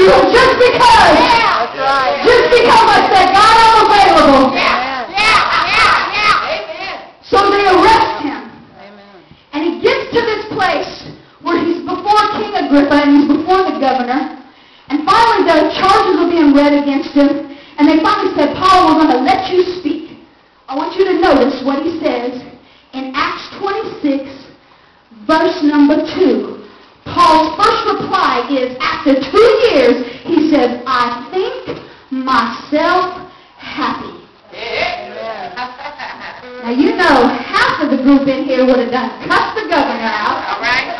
you just because. That's right. Just because I said, God, I'm available. So they arrest him. Amen. And he gets to this place where he's before King Agrippa and he's before the governor. And finally the charges are being read against him. And they finally said, Paul, we're going to let you speak. I want you to notice what he says in Acts 26, verse number 2. Paul's first reply is, after 2 years, he says, I think myself happy. Now, you know, half of the group in here would have done cussed the governor out. All right.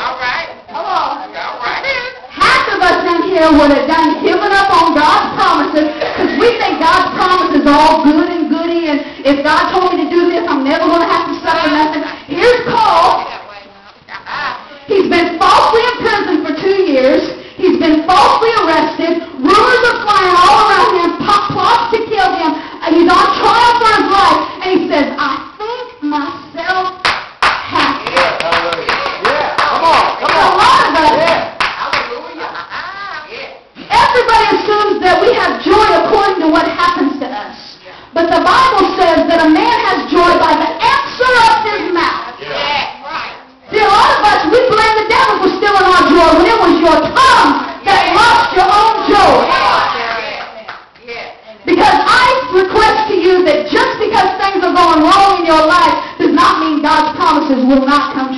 Come on. All right. Half of us in here would have done given up on God's promises because we think God's promises are all good and goody, and if God told me to do this, I'm never going to have to suffer nothing. Here's Paul. He's been falsely imprisoned for 2 years. He's been falsely arrested. Rumors are flying all around him. Plots to kill him. He's on trial for his life. And he says, I think myself happy. Yeah, come on. A lot of us. Everybody assumes that we have joy according to what happens to us. But the Bible says that a man has joy by the answer of his mouth. See, a lot of us, we blame the devil for stealing our joy when it was your tongue that lost your own joy. Because I request to you that just because things are going wrong in your life does not mean God's promises will not come